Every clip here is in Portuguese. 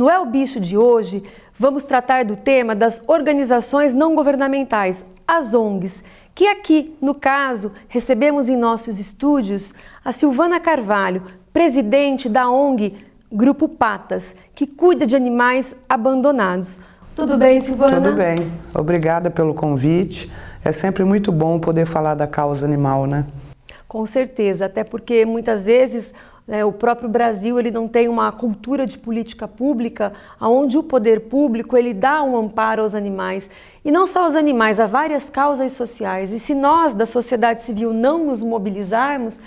No É o Bicho de hoje, vamos tratar do tema das organizações não governamentais, as ONGs, que aqui, no caso, recebemos em nossos estúdios a Silvana Carvalho, presidente da ONG Grupo Patas, que cuida de animais abandonados. Tudo bem, Silvana? Tudo bem. Obrigada pelo convite. É sempre muito bom poder falar da causa animal, né? Com certeza, até porque muitas vezes o próprio Brasil ele não tem uma cultura de política pública onde o poder público ele dá um amparo aos animais. E não só aos animais, há várias causas sociais. E se nós, da sociedade civil, não nos mobilizarmos,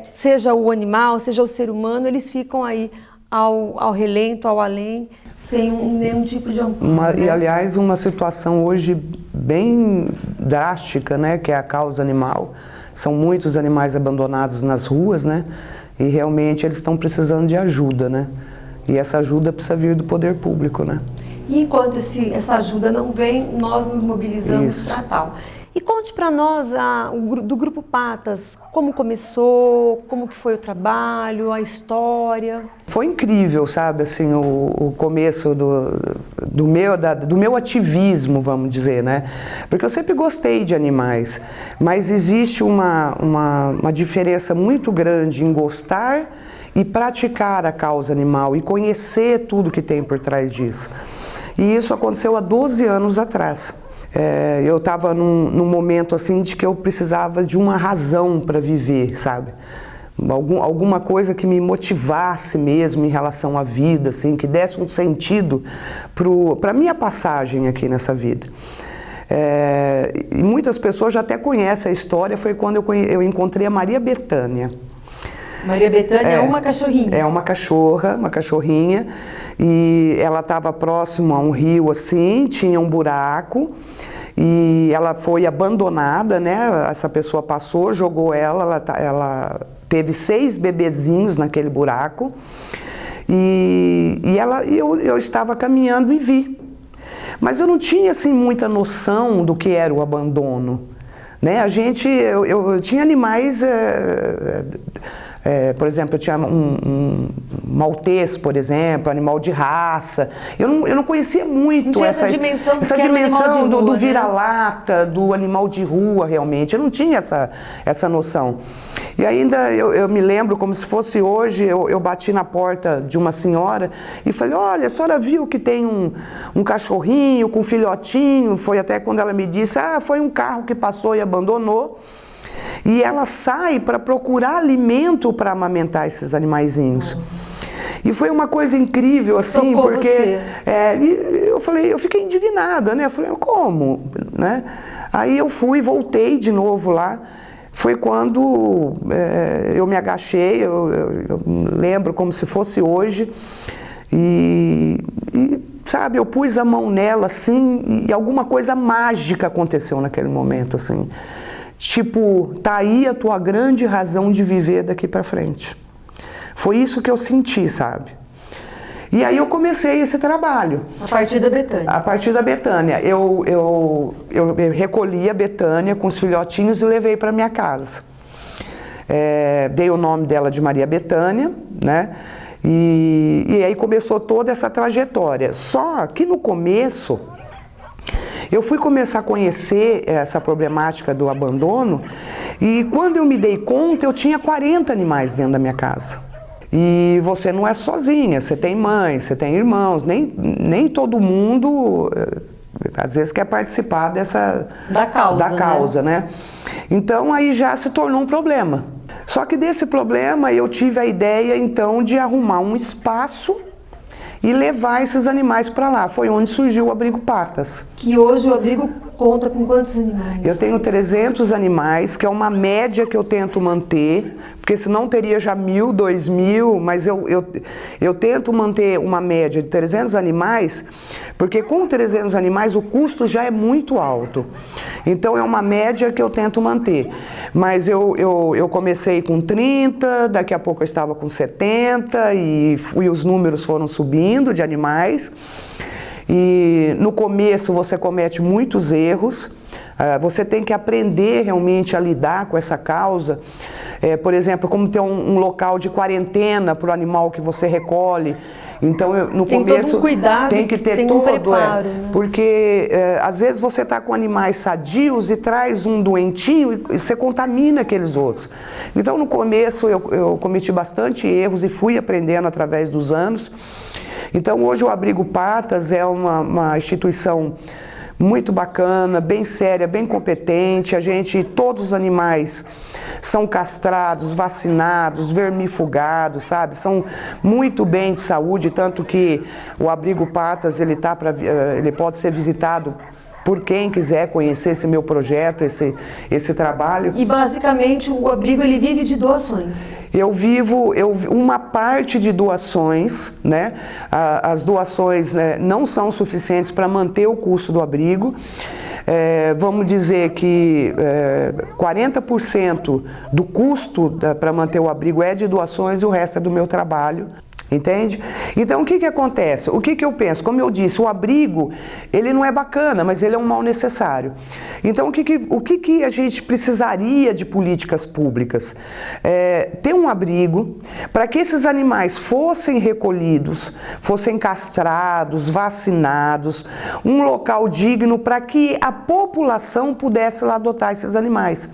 seja o animal, seja o ser humano, eles ficam aí ao relento, ao além, sem nenhum tipo de amparo. E, aliás, uma situação hoje bem drástica, né, que é a causa animal. São muitos animais abandonados nas ruas, né? E realmente eles estão precisando de ajuda, né? E essa ajuda precisa vir do poder público, né? E enquanto essa ajuda não vem, nós nos mobilizamos para tal. E conte para nós do Grupo Patas, como começou, como que foi o trabalho, a história. Foi incrível, sabe, assim, o começo do meu ativismo, vamos dizer, né? Porque eu sempre gostei de animais, mas existe uma diferença muito grande em gostar e praticar a causa animal e conhecer tudo que tem por trás disso. E isso aconteceu há 12 anos atrás. Eu estava num momento assim de que eu precisava de uma razão para viver, sabe? Alguma coisa que me motivasse mesmo em relação à vida, assim, que desse um sentido para a minha passagem aqui nessa vida. E muitas pessoas já até conhecem a história, foi quando eu encontrei a Maria Bethânia. Maria Bethânia é uma cachorrinha? É uma cachorrinha, e ela estava próximo a um rio assim, tinha um buraco, e ela foi abandonada, né? Essa pessoa passou, jogou ela teve 6 bebezinhos naquele buraco, e eu estava caminhando e vi. Mas eu não tinha assim muita noção do que era o abandono, né? Eu tinha animais... por exemplo, eu tinha um maltês, por exemplo, animal de raça. Eu não conhecia muito essa dimensão do vira-lata, do animal de rua, realmente. Eu não tinha essa noção. E ainda eu me lembro, como se fosse hoje, eu bati na porta de uma senhora e falei: olha, a senhora viu que tem um cachorrinho com um filhotinho? Foi até quando ela me disse: foi um carro que passou e abandonou. E ela sai para procurar alimento para amamentar esses animaizinhos. E foi uma coisa incrível, assim, porque eu fiquei indignada, né? Eu falei: como? Né? Aí eu voltei de novo lá. Foi quando eu me agachei, eu lembro como se fosse hoje, e sabe, eu pus a mão nela, assim, e alguma coisa mágica aconteceu naquele momento, assim. Tipo, tá aí a tua grande razão de viver daqui para frente. Foi isso que eu senti, sabe? E aí eu comecei esse trabalho. A partir da Bethânia? A partir da Bethânia. Eu recolhi a Bethânia com os filhotinhos e levei para minha casa. Dei o nome dela de Maria Bethânia, né? E aí começou toda essa trajetória. Só que no começo... eu fui começar a conhecer essa problemática do abandono e quando eu me dei conta, eu tinha 40 animais dentro da minha casa. E você não é sozinha, você tem mãe, você tem irmãos, nem todo mundo às vezes quer participar da causa, né? Então aí já se tornou um problema. Só que desse problema eu tive a ideia então de arrumar um espaço e levar esses animais para lá. Foi onde surgiu o Abrigo Patas. Que hoje o abrigo conta com quantos animais? Eu tenho 300 animais, que é uma média que eu tento manter, porque senão teria já 1.000, 2.000, mas eu tento manter uma média de 300 animais, porque com 300 animais o custo já é muito alto. Então é uma média que eu tento manter. Mas eu comecei com 30, daqui a pouco eu estava com 70 e os números foram subindo de animais. E no começo você comete muitos erros, Você tem que aprender realmente a lidar com essa causa. Por exemplo, como ter um local de quarentena para o animal que você recolhe. Então, no começo, todo um cuidado, tem que ter tem todo, um preparo, né? Porque às vezes você está com animais sadios e traz um doentinho e você contamina aqueles outros. Então, no começo, eu cometi bastante erros e fui aprendendo através dos anos. Então, hoje o Abrigo Patas é uma instituição muito bacana, bem séria, bem competente. Todos os animais são castrados, vacinados, vermifugados, sabe? São muito bem de saúde, tanto que o Abrigo Patas, ele pode ser visitado por quem quiser conhecer esse meu projeto, esse trabalho. E basicamente o abrigo ele vive de doações. Eu vivo uma parte de doações, né? As doações, né, não são suficientes para manter o custo do abrigo. Vamos dizer que 40% do custo para manter o abrigo é de doações e o resto é do meu trabalho. Entende? Então, o que acontece? O que eu penso? Como eu disse, o abrigo, ele não é bacana, mas ele é um mal necessário. Então, o que a gente precisaria de políticas públicas? Ter um abrigo para que esses animais fossem recolhidos, fossem castrados, vacinados, um local digno para que a população pudesse lá adotar esses animais.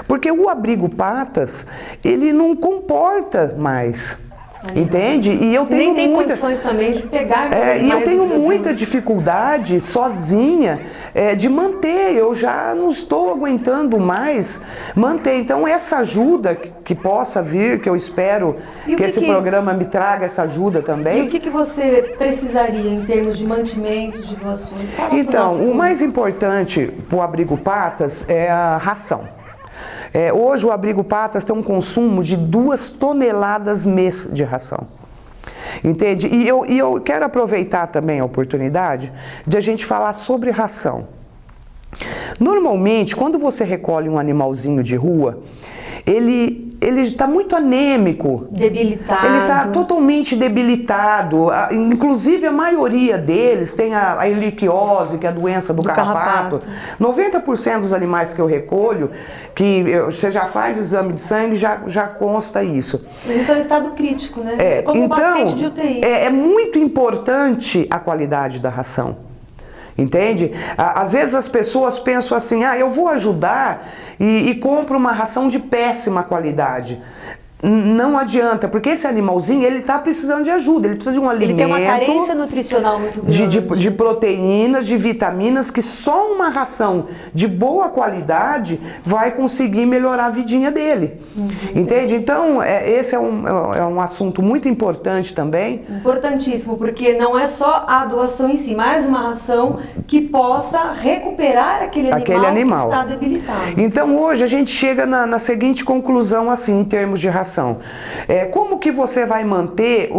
Porque o Abrigo Patas, ele não comporta mais. Entende? E eu tenho nem tem condições também de pegar. E eu tenho muita dificuldade sozinha de manter. Eu já não estou aguentando mais manter. Então essa ajuda que possa vir, que eu espero que esse programa me traga essa ajuda também. E o que você precisaria em termos de mantimentos, de doações? Então, o mais importante para o Abrigo Patas é a ração. Hoje o Abrigo Patas tem um consumo de 2 toneladas mês de ração. Entende? E eu quero aproveitar também a oportunidade de a gente falar sobre ração. Normalmente, quando você recolhe um animalzinho de rua, ele está muito anêmico. Debilitado. Ele está totalmente debilitado. Inclusive, a maioria deles tem a erliquiose, que é a doença do carrapato. 90% dos animais que eu recolho, você já faz exame de sangue, já consta isso. Eles estão em estado crítico, né? Como então, paciente de UTI. É muito importante a qualidade da ração. Entende? Às vezes as pessoas pensam assim, eu vou ajudar e compro uma ração de péssima qualidade. Não adianta, porque esse animalzinho, ele está precisando de ajuda, ele precisa de um alimento... Ele tem uma carência nutricional muito grande. De proteínas, de vitaminas, que só uma ração de boa qualidade vai conseguir melhorar a vidinha dele. Entende? Então, esse é um assunto muito importante também. Importantíssimo, porque não é só a doação em si, mas uma ração que possa recuperar aquele animal que está debilitado. Então, hoje a gente chega na seguinte conclusão, assim, em termos de ração. Como que você vai manter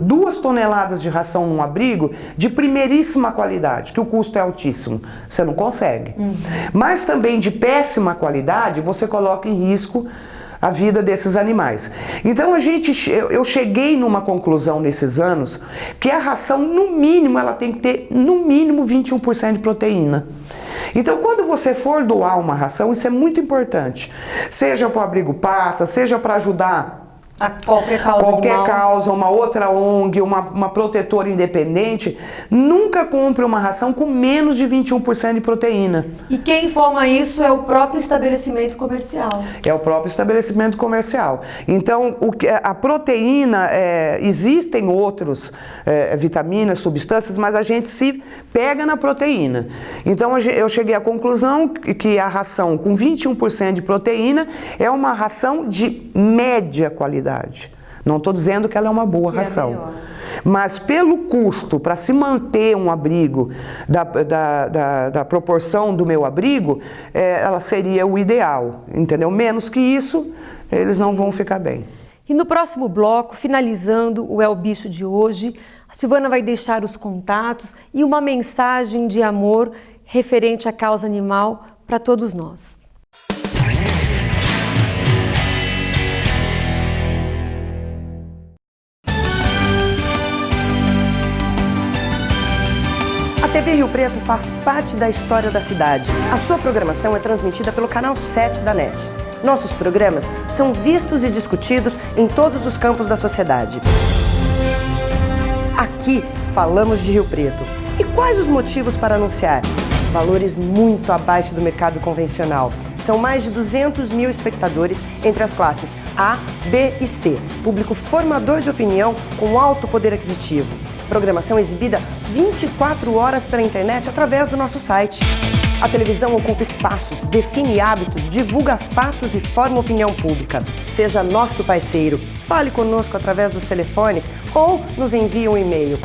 2 toneladas de ração num abrigo de primeiríssima qualidade, que o custo é altíssimo? Você não consegue. Mas também de péssima qualidade, você coloca em risco a vida desses animais. Então eu cheguei numa conclusão nesses anos que a ração, no mínimo, ela tem que ter no mínimo 21% de proteína. Então, quando você for doar uma ração, isso é muito importante. Seja para o Abrigo Patas, seja para ajudar qualquer causa, uma outra ONG, uma protetora independente, nunca compre uma ração com menos de 21% de proteína. E quem informa isso é o próprio estabelecimento comercial. É o próprio estabelecimento comercial. Então, a proteína, existem outros vitaminas, substâncias, mas a gente se pega na proteína. Então, eu cheguei à conclusão que a ração com 21% de proteína é uma ração de média qualidade. Não estou dizendo que ela é uma boa ração. Mas pelo custo, para se manter um abrigo da proporção do meu abrigo, ela seria o ideal, entendeu? Menos que isso, eles não vão ficar bem. E no próximo bloco, finalizando o É o Bicho de hoje, a Silvana vai deixar os contatos e uma mensagem de amor referente à causa animal para todos nós. A TV Rio Preto faz parte da história da cidade. A sua programação é transmitida pelo canal 7 da NET. Nossos programas são vistos e discutidos em todos os campos da sociedade. Aqui falamos de Rio Preto. E quais os motivos para anunciar? Valores muito abaixo do mercado convencional. São mais de 200 mil espectadores entre as classes A, B e C. Público formador de opinião com alto poder aquisitivo. Programação exibida 24 horas pela internet através do nosso site. A televisão ocupa espaços, define hábitos, divulga fatos e forma opinião pública. Seja nosso parceiro. Fale conosco através dos telefones ou nos envie um e-mail.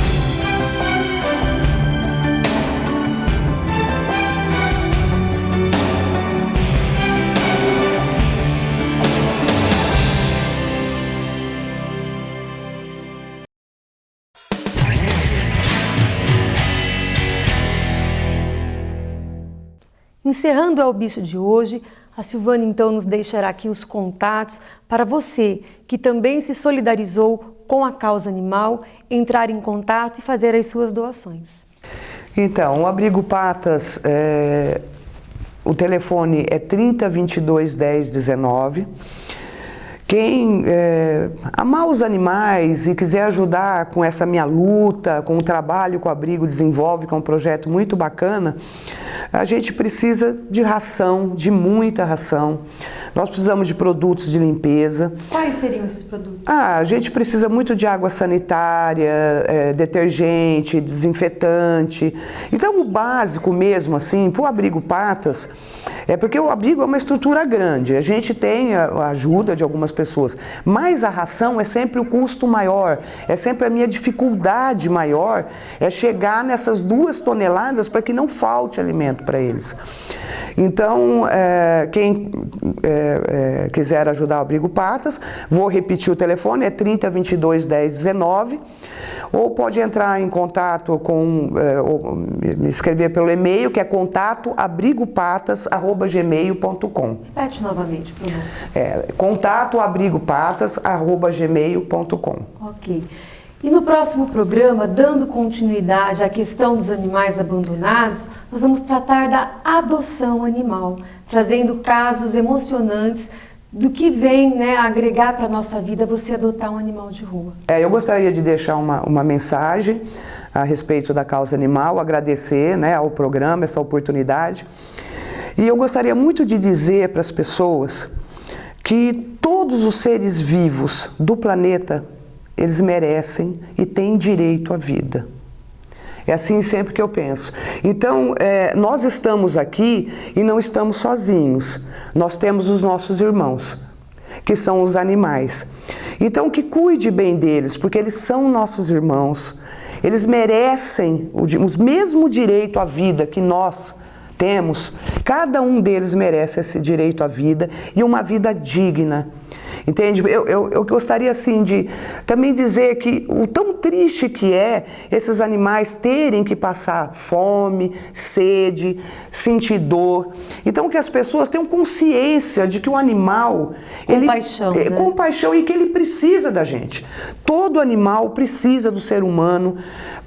Encerrando o Bicho de hoje, a Silvana então nos deixará aqui os contatos para você que também se solidarizou com a causa animal, entrar em contato e fazer as suas doações. Então, o Abrigo Patas, o telefone é 30 22 10 19. Quem amar os animais e quiser ajudar com essa minha luta, com o trabalho que o Abrigo desenvolve, que é um projeto muito bacana, a gente precisa de ração, de muita ração. Nós precisamos de produtos de limpeza. Quais seriam esses produtos? A gente precisa muito de água sanitária, detergente, desinfetante. Então, o básico mesmo, assim, para o Abrigo Patas, porque o abrigo é uma estrutura grande. A gente tem a ajuda de algumas pessoas, mas a ração é sempre o custo maior, é sempre a minha dificuldade maior, é chegar nessas 2 toneladas para que não falte alimento para eles. Então, quem quiser ajudar o Abrigo Patas, vou repetir o telefone, é 30 22 10 19, ou pode entrar em contato com, ou me escrever pelo e-mail, que é contato@abrigopatas@gmail.com. Repete novamente para nós. contato@abrigopatas@gmail.com. Ok. E no próximo programa, dando continuidade à questão dos animais abandonados, nós vamos tratar da adoção animal, trazendo casos emocionantes do que vem, agregar para a nossa vida você adotar um animal de rua. Eu gostaria de deixar uma mensagem a respeito da causa animal, agradecer ao programa essa oportunidade. E eu gostaria muito de dizer para as pessoas que todos os seres vivos do planeta, eles merecem e têm direito à vida. É assim sempre que eu penso. Então, nós estamos aqui e não estamos sozinhos. Nós temos os nossos irmãos, que são os animais. Então, que cuide bem deles, porque eles são nossos irmãos. Eles merecem o mesmo direito à vida que nós temos. Cada um deles merece esse direito à vida e uma vida digna. Entende? Eu gostaria assim de também dizer que o tão triste que é esses animais terem que passar fome, sede, sentir dor. Então que as pessoas tenham consciência de que o animal, compaixão e que ele precisa da gente. Todo animal precisa do ser humano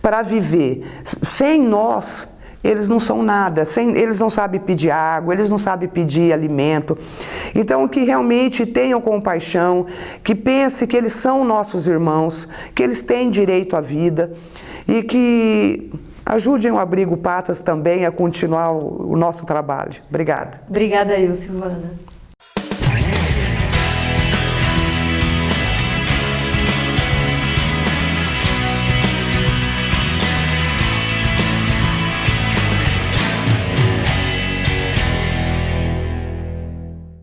para viver. Sem nós, eles não são nada, eles não sabem pedir água, eles não sabem pedir alimento. Então, que realmente tenham compaixão, que pensem que eles são nossos irmãos, que eles têm direito à vida e que ajudem o Abrigo Patas também a continuar o nosso trabalho. Obrigada. Obrigada eu, Silvana.